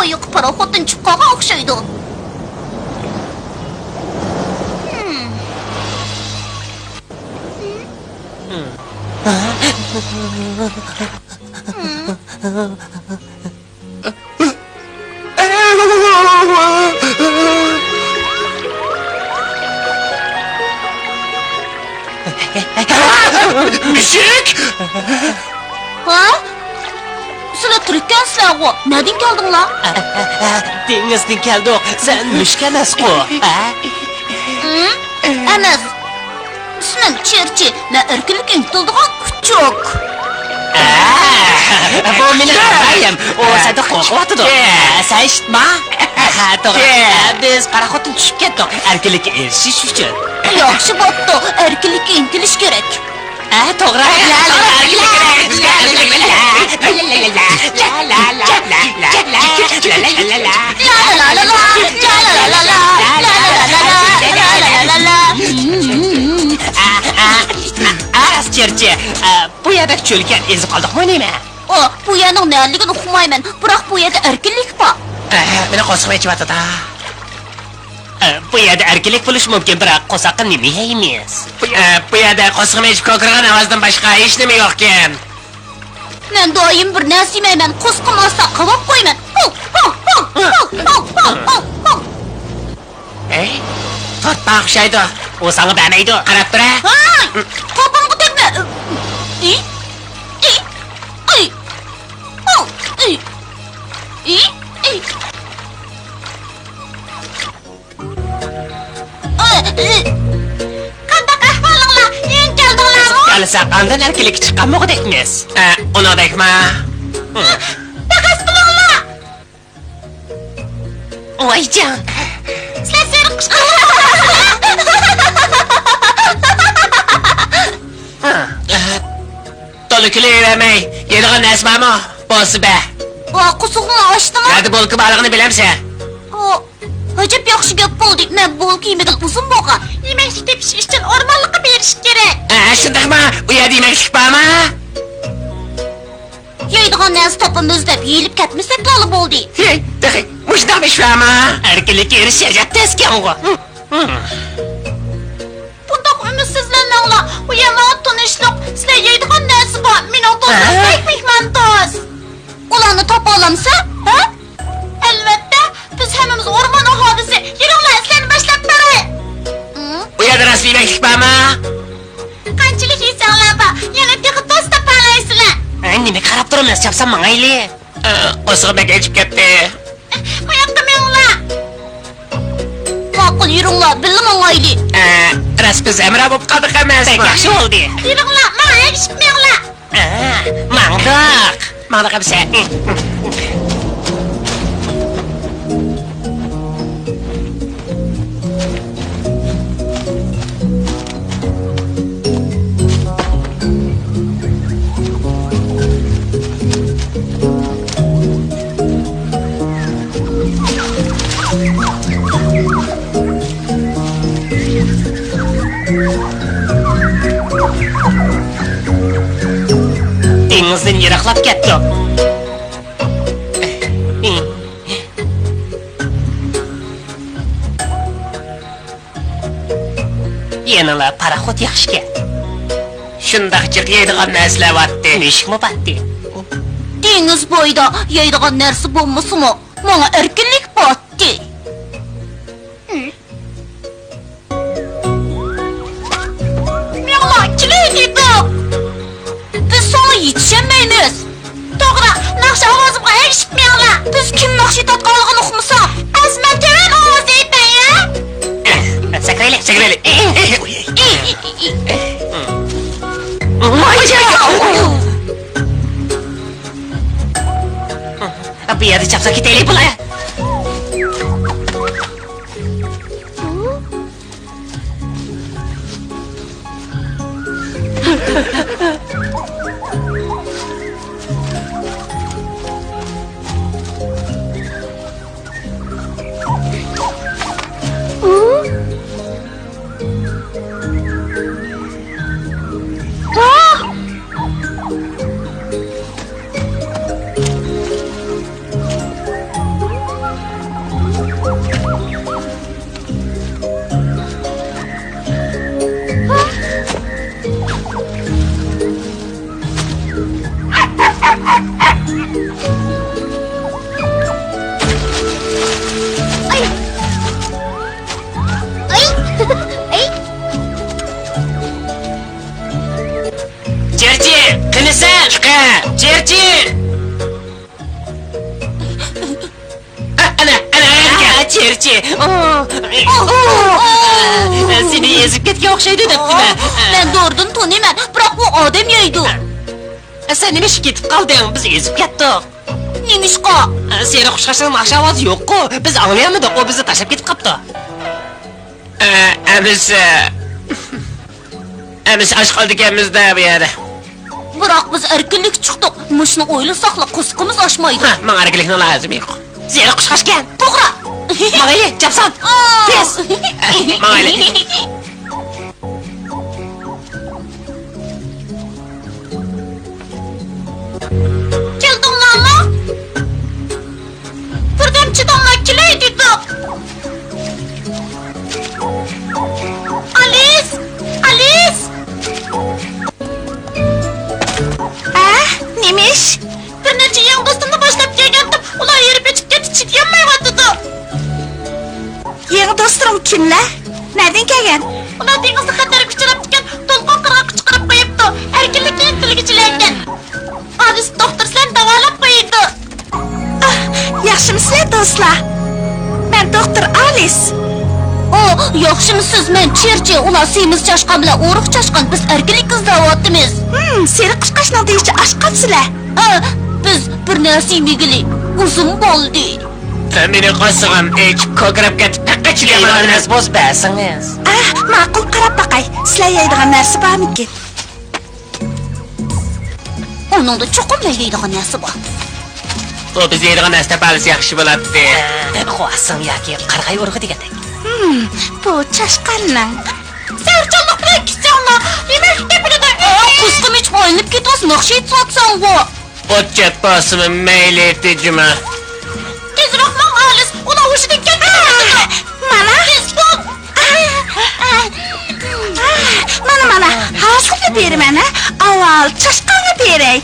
보육파로 호든 축구가 억셔이도. Müşük! Ha? Sıra Türk'ten silahı. Nereden geldin la? Dengizden keldik. Sen müşk emas-ku. Emas. Senin cherchi la erkinlik intildigan küçük. Bu meni qarayim. O seni qo'rqyapti. Sen eshitma. To'g'ri. Biz paraxotdan tushib ketdik. Erkinlikka erishish uchun. Yaxshi bo'pti. Erkinlikka intilish kerak. To'g'ri. Cherchi, bu yerda cho'lkan ezib qoldikmi nima? Bu yerning neligini uqmayman. Biroq bu yerda erkinlik bor. Meni qo'shiq aytyapti-da. Bu yerda erkinlik bo'lishi mumkin, biroq qo'saqqa nima yeymiz? Bu yerda qo'shiq ichib ko'kirgan ovozdan boshqa hech nima yo'q-ekan. Men doim bir narsa yeyman. Qo'sqimasa qavoq qo'yman. Tortma o'xshaydi. U senga bermaydi. Qarab tur. Qopimga tegma. Qanday ahvolinglar? Eng keldinglarmi? Qalsa qandan erkinlik chiqqanmi-dekmiz? Uni dekma. Takas qilinglar. Voyjon. Sizlar bo'ldi kulayvermay. Yedigan narsa bormi? Bo'lsa be. Qusug'ini ochdingmi? Qadi bo'lki borlig'ini bilamsan. Ajab yaxshi gap bo'ldi. Men bo'lki yemagil uzun bo'lgan. Yemaklik tepish uchun o'rmonlikqa berish kerak. Shundaqmi? U yerda yemaklik bormi? Yeydigan narsa topimiz deb yeyilib ketmasak loli bo'ldi. Hey, dahi, mushdaq ish bormi? Erkinlikka erishajak tezkan-ku. Bundoq umidsizlanmanglar. Bu yomon tunishliq. Sizlar yeydigan narsa bor. Mening do'stim mehmondo'st. Ularni topa olamsa, ha? Albatta, biz hammamiz o'rmon aholisi. Yuringlar, sizlarni boshlab beray. U yerda rasmiy yemaklik bormi? Qanchalik yeysanglar bor, yana texi do'st topalaysizlar. Nima qarab turamiz, chapsam mangayli. Qo'sig'i bek echib ketdi. Bu yoqqa menglar. Ma'qul yuringlar, birga mangayli. Rasmiy amra bo'lib qoldik emasmi? Yaxshi bo'ldi. Yuringlar, menga ergishib menglar. Mangdoq. Mangdoq bo'lsa. Dengizdan yiroqlab ketdi. Yanala paraxod yaxshi. Shundaq yeydigan narsalar botdi. Nishmi botdi? Dengiz bo'yida yeydigan narsa bo'lmasa-mu, menga erkinlik botdi. Menglar kelaydi. Biz sana yetişemeyiz. To'g'ri, naqsh ovozimga erishib menglar. Biz kim naqsh tatqanligini uqmasa, azman teran ovoz aytay-a? Sakrayli. Bu yerda chapsa ketaylik bular. Cerci! Ana, Cerci! Seni ezib ketgan o'xshaydi debdimi? Men doğrudan tanıyman, biroq bu odam yeydi. Sen nima ish ketib qolding? Biz ezib ketdik. Nemishqa? Seni xushxashlik yaxshi ovoz yo'q-ku. Biz anglayolmadik, u bizni tashlab ketib qopti. Biz ash qoldik-da bu yerda. Biroq biz erkinlik chiqdik. Mushni o'ylasaqla qusqimiz oshmaydi. Menga erkinlikning lozimi yo'q. Seni xushxashgan. To'g'ri. Mangayli, chapsan. Tez. Mangayli. Keldinglarmi? Birdan chidamlar kelaydi deb. Alice! Nemish? Bir necha yangi do'stimni boshlab kelgandim. Ular yerib ichib ketib chidayolmayotdi. Yangi do'stlarim kimlar? Nereden kelgan? Ular dengizda xatarga uchrab ketgan, to'lqin qirg'oq chiqarib qo'yibdi. Erkinlikka intilgichilardan. Aziz doktor sen davolab qo'ydi. Yaxshimisizlar do'stlar? Men doktor Alice. Yaxshimisiz? Men Cherchi. Ular semiz chashqan bilan o'riq chashqan. Biz erkinlik izlayapmiz. Seni qishqashnoq deyishcha ashqatsizlar. Biz bir narsa yemagili. Uzun bo'ldi. Meni qo'sig'im ko'krab ketib taqqichlayman nas bo'z basingiz. Ma'qul qarab boqay. Sizlar yeydigan narsa bormikin? Onun da çoxum meyleydiğin nesi var. O biz yeydiğin nesne palısı yaxşı bo'laddi. Xo'asın yoki qarg'ay urug'i degandak. Bu çaşqanның. Serçanlıq bilan kichiklar. Nima gapiradi? Qusqim hech oynab ketasiz, naqsh etsan bu. O't ket basımı meyli etdi cuma. Tezroq mang Alis, uni hushidan ketdi. Mana tez bo'l. Mana, hozirga beraman. Avval chashqonga beray.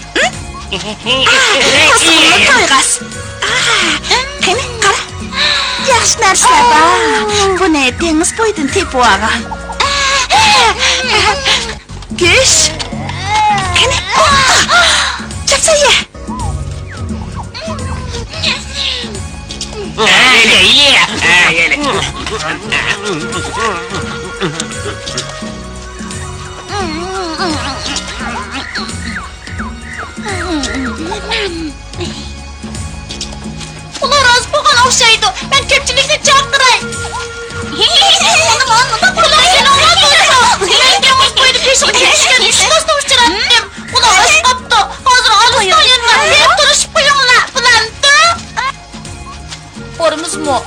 Qusqimni to'yg'as. Qani, qara. Yaxshi narsa bor. Buni dengiz bo'yidan tepib olgan. Go'sh. Qani. Chaqsa ye. Yeli. Ular az bo'lgan o'xshaydi. Men ko'pchilikni chaqiray. Ular seni olmaydi. Men dengiz bo'yida peshiq tushgan ishlasini uchratdim. Ular az qopdi. Hozir olisdan yana hep turishib qo'yinglar. Bilamdi? Borimizmi?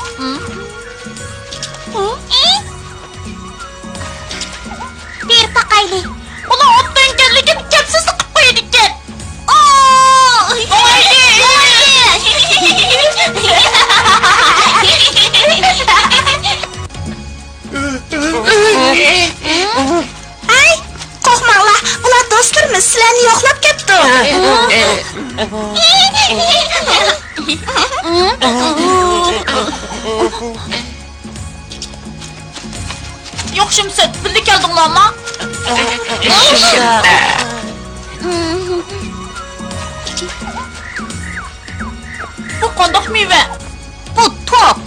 Bir paqayli. Ular otdan kelligini kapsiz qilib qo'ydi ekan. Ay, qo'rqmanglar. Ular do'stlarimiz, sizlarni yo'qlab ketdi. Yo'qshimsiz, birga keldinglarmi? Bu qandoq meva? Bu top.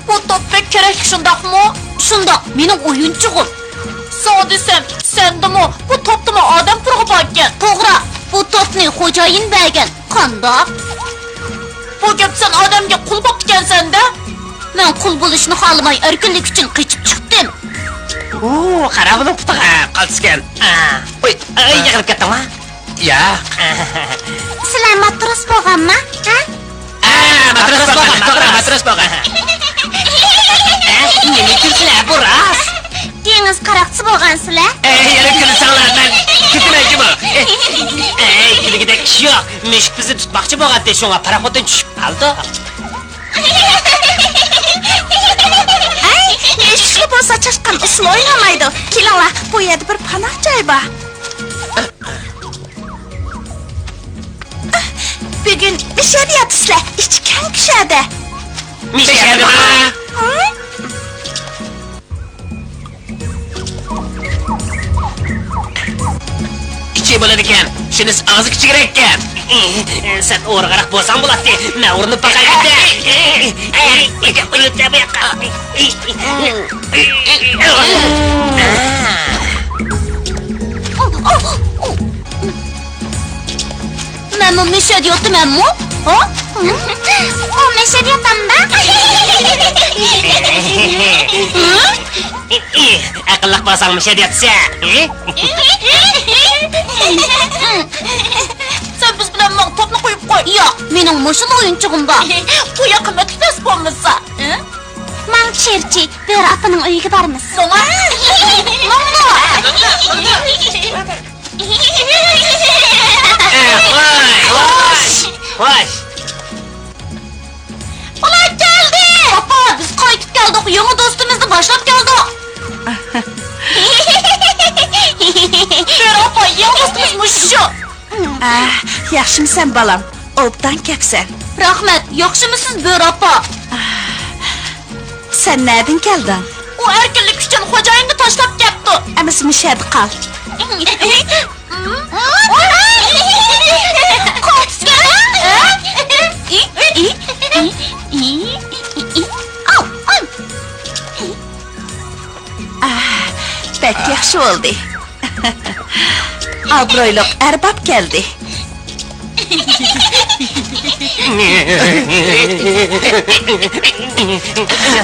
Bu top pek kerak shundoqmi? Shundoq, mening o'yinchig'im. Sağ desem, sendimi? Bu topdimi odam pulg'i borgan? To'g'ri, bu topni xo'jayin bergan. Qandoq? Bu gap sen odamga qul bo'lib ekansan-da? Men qul bo'lishni xohlamay, erkinlik uchun qochib chiqdim. Qara buni putiga qolsgan. Oy, yiqilib ketdingmi? Yo'q. Sizlar matros bo'lganmi? Matros bo'lgan. Nima kulsizlar bu rost? Dengiz qaroqchisi bo'lgansizlar? Yana kulsanglar, men kutmayman. Kulgidek ish yo'q. Mushuk bizni tutmoqchi bo'lgandi, shunga paraxotdan tushib qoldi. Eshikli bo'lsa chashqan usul o'ynamaydi. Kelinglar, bu yerda bir panoh joy bor. Bugun misharyapsizlar, ichkan kishada. Misharma? Kichik bo'lar ekan, shunisi og'zi kichikroq ekan. Sen o'rg'aroq bo'lsang bo'ladi. Men urinib baqayapti. Men bu misharyapmanmi? O misharyapman-da. Aqlliq bo'lsang misharyapsan. Sen biz bilan men topni qo'yib qo'y. Yo'q, mening mushul o'yinchig'im bor. Bu yaqinda tutasiz bo'lmasa. Men Cherchi, bir apaning uyiga boramiz. So'ng. Hoş. Ular geldi. Papa, biz qaytib keldik. Yangi do'stimizni boshlab keldik. Papa, yangi do'stimiz shu. Yaxshimisan balam, obdan kelibsan. Rahmat, yaxshimisiz Bo'ri opa? Sen nereden geldin? U erkinlik uchun xo'jayinni tashlab ketdi. Emis mishadi qal. Pek yaxshi oldu. Abroyluq erbab geldi.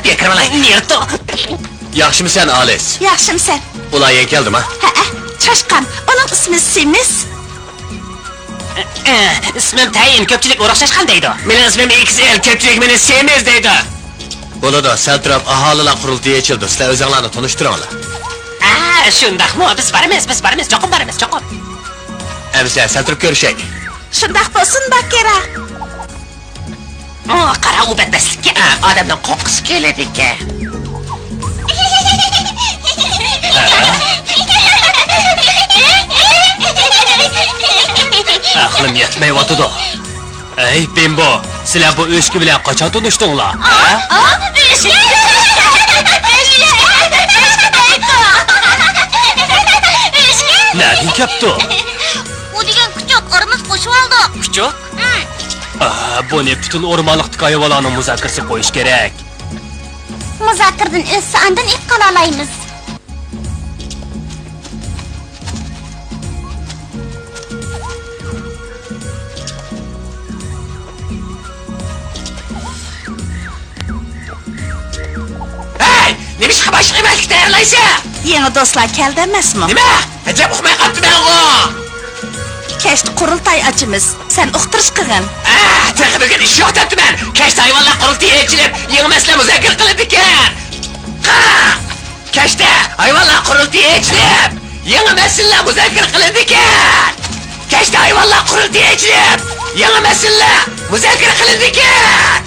Yakırmalar, niyerto. Yaxshimisan Alis? Yaxshimisan? Ular yen keldimi? Ha, Çaşqan. Onun ismi Semiz. ismim Tayin, ko'pchilik urug'chash deydi. Mening ismim XL, ko'pchilik meni Semiz deydi. Bo'ladi, sal turib aholilar qurultiyi ochildi. Sizlar o'zinglarni tanishtiringlar. Shundaqmi? Biz boramiz, cho'qim boramiz, cho'qim. Endi sal turib ko'rishaylik. Shundoq bo'lsin, Bakira. Qara, u badbastlikka odamdan qo'rqisi keladi ekan. Aqlim yetmayotidi. Ey, Bimbo, sizlar bu o'shki bilan qachon tanishdinglar? Nereden kaptı? U degan kuchuk orimiz qo'shib oldik. Küçük? Bu ne bütün ormanlıktaki hayvanlarını muzakirsi koyuş gerek. Muzokirdan o'zsa andin ilk qila olamiz. Hey! Ne biçim başlığı belki değerliyse? Yangi do'stlar keldi emasmi? Nima? Acaba uqmay qapti ben o? Kechda qurultay ochimiz. Sen uqtirish qilgin. Tıkı bugün iş yok depti ben. Keşte hayvanlar kurultuyu elçilip yeni mesele müzakir kılıp diken. Keşte hayvanlar kurultuyu elçilip yeni mesele müzakir kılıp diken. Keşte hayvanlar kurultuyu elçilip yeni mesele müzakir kılıp diken.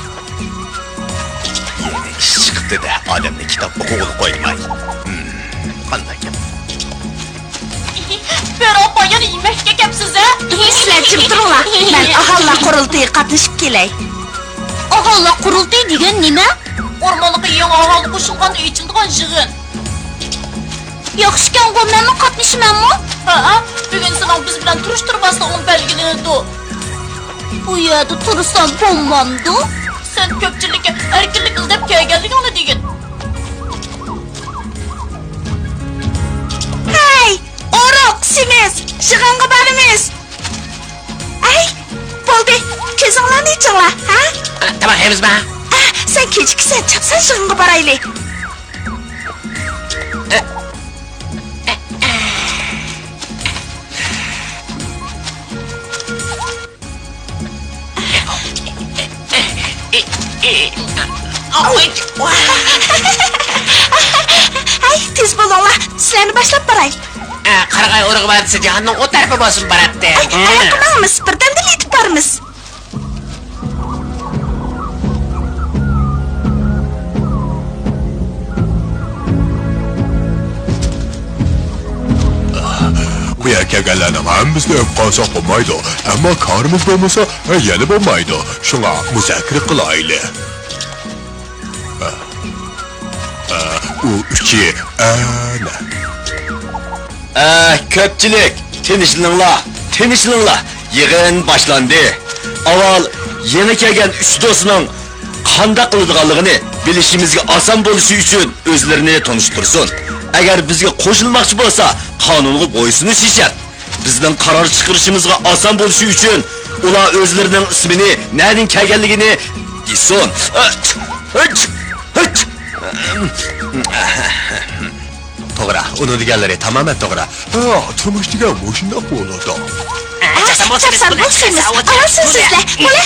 Yeni iş çıktı da adamla kitap okulu koymay. Qanday gap? Bir opa yana yemekga kelibsiz a? Sizlar jim turinglar. Men aholilar qurultiyi qatnashib kelay. Aholi qurultiy degan nima? O'rmonliqqa yangi aholi qo'shilgan ochilgan yig'in. Yaxshi-ku, menmi qatnashamanmi? Ha, bugun sinov biz bilan turishtirmasdan uni belgiladi. Bu yerda tursam bo'lmamdi. Sen ko'pchilikka erkinlik izlab kelganligingni degin. Hey, o'roq, semiz, yig'inga boramiz. Ay, bo'ldi. Ko'zinglarni yechinglar, ha? Tamam hemiz mi? Sen kechiksan, chapsan yig'inga boraylik. Ay, tez bo'linglar. Sizlarni boshlab boray. Qarag'ay urug'i bor desa jahannam o tarafa bosib boradi. Ayaqqamamiz, birdan yetib boramiz. Bu erkeklerle hammamizni qolsoq bo'lmaydi. Ammo korimiz bo'lmasa, yana bo'lmaydi. Shunga muzokara qilaylik. U uchi ana. Ko'pchilik, tinchlaninglar. Yig'in boshlandi. Avval yeni kelgan 3 do'stning qanday qiladiganligini bilishimizga oson bo'lishi uchun o'zlarini tanishtirsin. Agar bizga qo'shilmoqchi bo'lsa, qonunga bo'ysunishi shart. Bizning qaror chiqarishimizga oson bo'lishi uchun ular o'zlarining ismini, nereden kelganligini desin. To'g'ri, uni deganlari tamamen to'g'ri. Turmush degan shundoq bo'ladi. Chapsan bo'lsangiz, Olasiz sizlar. Bo'la.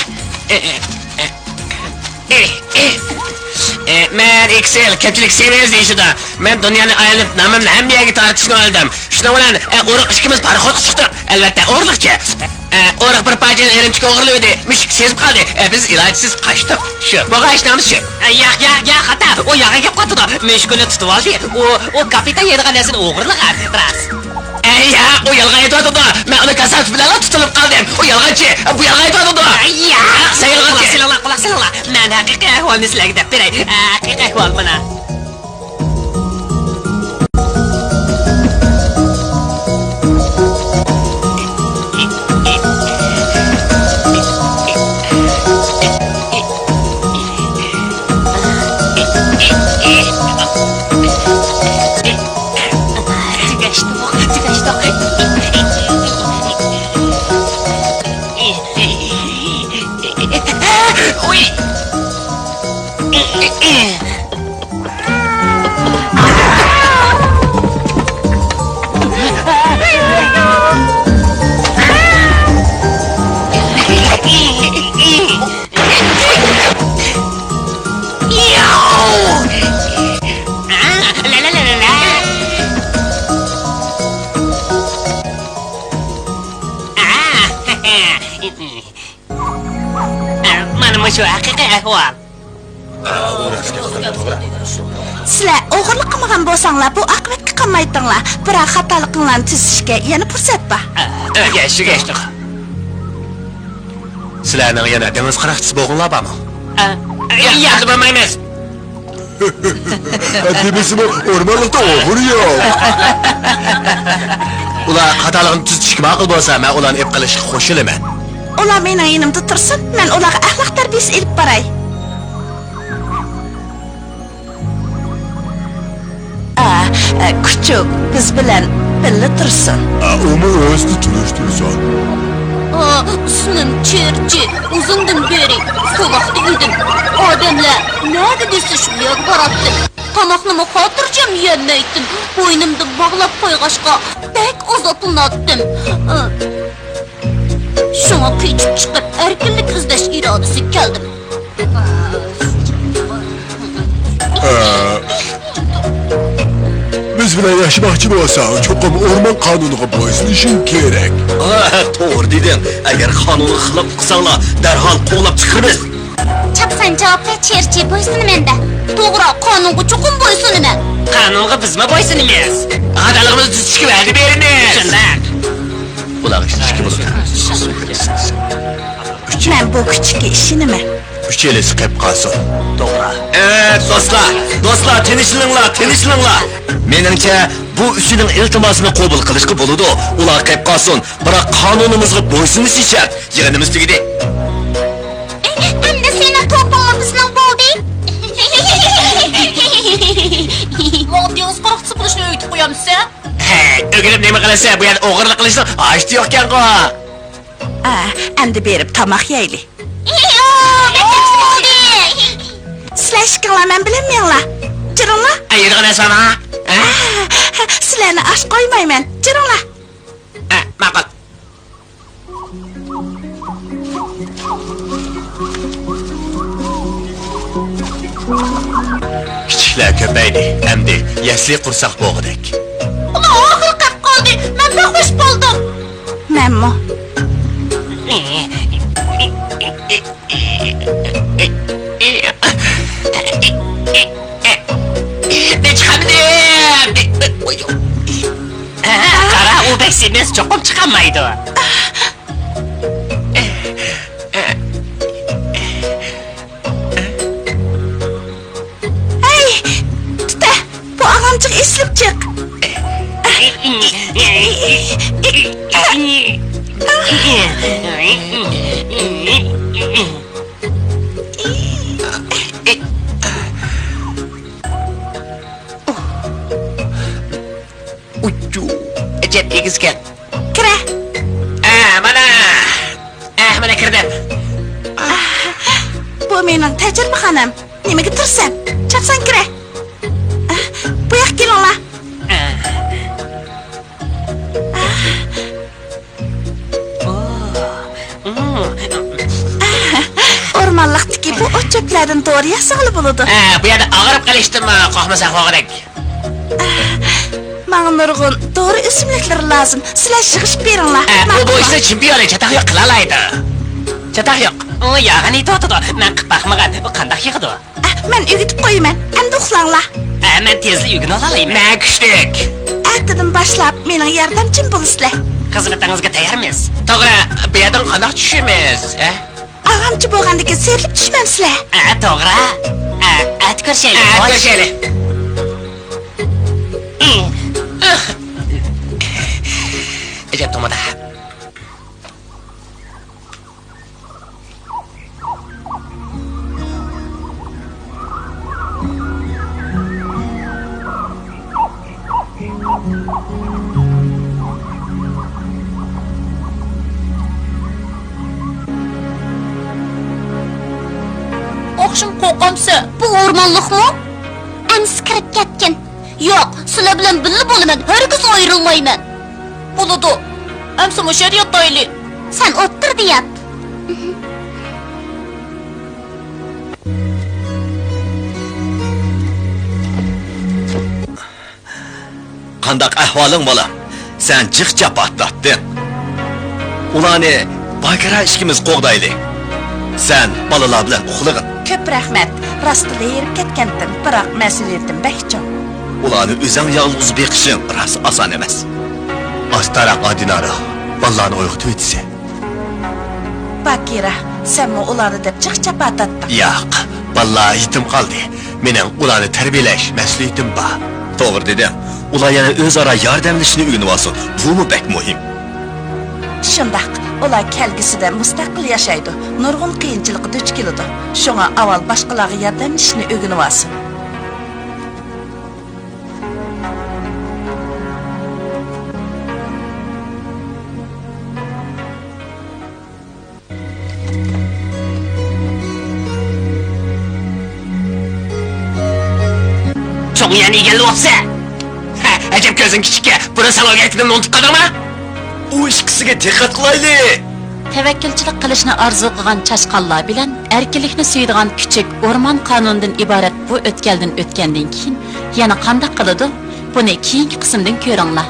Men XL, ko'pchilik Semiz deyishida. Men dunyoni aylanib, nomimni hamma yerga tartishni oldim. Shuning bilan o'riq ikkimiz parxod chiqdik. Albatta, o'g'irlikchi. O'riq bir pajani erinchik o'g'irladi. Mushuk sezib qoldi. Biz ilojsiz qochdik. Shu. Bu g'ashnamiz shu. Ya, xata. O yog'iga kelib qotdi. Mushukni tutib oldi. O kapitan yedigan narsani o'g'irlagan. Ras. Ya, o yalg'on aytadi. Men uni kasab bilan tutilib qoldim. O yalg'onchi. Bu yalg'on aytadi. Ya, sen yalg'onchi. Quloq. Men haqiqiy ahvolni sizlarga deb beray. Haqiqiy ahvol mana. shu haqiqiy ahvol. Sizlar o'g'irlik qilmagan bo'lsanglar, bu oqibatga qolmaytinglar. Biroq xatoliklarni tuzishga yana fursat bor. Geçtik. Sizlarning yana dengiz qiraqchisi bo'lganlar bormi? Yaxshi bo'lmaymiz. Demisimi ormanlıkta oğur yok. Ular xatoligini tuzishga ma'qul bo'lsa, men ularni ep qilishga qo'shilaman. Ular mening yonimda tursin, men ularga axloq tarbiyasi ilib boray. Küçük, biz bilan birga tursin. Onu özünü turuştursan. Ismim Cherchi. Uzundan beri so'loqda edim. Odamlar nega desa shu yerga boratdim. Tomoqni xotirjam yemaydim. Bo'ynimda bog'lab qo'yg'ashqa bek ozodlanatdim. Shunga qichib chiqib erkinlik izlash irodasi keldim. Biz bilan yaşamakçı olsa çokum orman kanunuga boysunishing kerak. To'g'ri deding. Agar qonunga xilof qilsanglar, darhol qo'llab chiqaramiz. Chapsan javob ver Cherchi, bo'ysunmanda. To'g'ri, qonunga chuqur bo'ysunaman. Qonunga bizmi bo'ysunimiz? Xatoligimizni tuzishga va'da beramiz. Shunday. Ular ishga bo'ladi. Men bu küçükka ishonaman. Üç eli sıkıp kalsın. Do'stlar, tinchlaninglar. Meningcha bu uchining iltimosini qabul qilishga bo'ladi. Ular qilib qolsin, biroq qonunimizga bo'ysunishi shart. Yig'inimiz tugadi. Endi seni to'pingni bizning bo'ldi. Vaqtingiz qo'rqitib qilishni o'yitib qo'yamsiz? O'g'lim nima qilasa, bu yerda o'g'irlik qilishni ashti yo'qkan-ku. Endi berib tomoq yeyli. Sizlar ishqinglar men bilmayman. Jiringlar. Yurg'ana sana. Sizlarni ash qo'ymayman. Jiringlar. Ma'qul. Kichiklar ko'paydi. Endi yasli qursak bo'g'idek. Oxir qilib qoldi. Men baxush bo'ldim. Menmi? Qara, u beksimiz cho'qim chiqamaydi. Hey! Tuta, bu og'amchiq eslib chiq. Jet egizgan. Kira. Mana kirdim. Bu mening tajribaxonam. Nimaga tursan? Chapsan kira. Bu yoqqa kelinglar. O'rmonliqdagi bu o'choqlardan to'g'ri yasig'li bo'ladi. Bu yerda og'irib qalishdimi, qo'hmasa qo'g'idek. Menga nurg'un to'g'ri o'simliklar lozim. Sizlar yig'ishib beringlar. Bu ishni chempionlar chataq yo'q qila oladi. Chataq yo'q. Ya'ni to'g'ri, men qilib baxmagan. Bu qanday yig'idi? Men o'gitib qo'yaman. Endi uxlanglar. Men tezlik uyini olalayman. Men kuchlik. Ertadan boshlab mening yordamchim bo'lasizlar. Xizmatingizga tayyormiz. To'g'ri, bu yerdan qanday tushimiz? Og'amchi bo'lgandagi serilib tushmaysizlar. To'g'ri. At ko'rishaylik. Ko'rishaylik. Ejab tomada. O'xshim qo'rqamsa, bu o'rmonliqmi? Amsi kirib ketgan. Yo'q, sizlar bilan birga bo'laman. Hargiz ayrilmayman. Bo'ladi. Amsi mushar yotayli. Sen o'ttir deyap. Qandaq ahvoling bola? Sen jiq-jap atlatding. Ularni bakira ishimiz qo'g'daydi. Sen balalar bilan uxlagin. Ko'p rahmat. Rostida yerib ketgandim, biroq mas'uliyatim bak chong. Ularni o'zing yolg'iz beqishing rost oson emas. Astarak Adinara. Ballarını uyuqtu etsi. Bakira, senmi ularni deb chiqchap atatding. Yo'q, ballar yetim qoldi. Mening ularni tarbiyalash mas'uliyatim bor. To'g'ri dedim. Ular yana o'zaro yordamlashishni o'rganib olsin. Bu bek muhim. Shundaq, ular kelgusida mustaqil yashaydi. Nurg'un qiyinchilikqa duch keladi. Shunga avval boshqalarga yordamlashishni o'rganib olsin. Çoğun yani geldi olsa. Acep gözün küçükke. Bunu sana öğretmenimle unutup kalır mı? U ikkisiga diqqat qilayli. Tavakkalchilik qilishni orzu qilgan chashqonlar bilan erkinlikni suyadigan kichik o'rmon qonunidan iborat bu o'tkaldan o'tgandan keyin yana qanday qiladi? Buni keyingi qismdan ko'ringlar.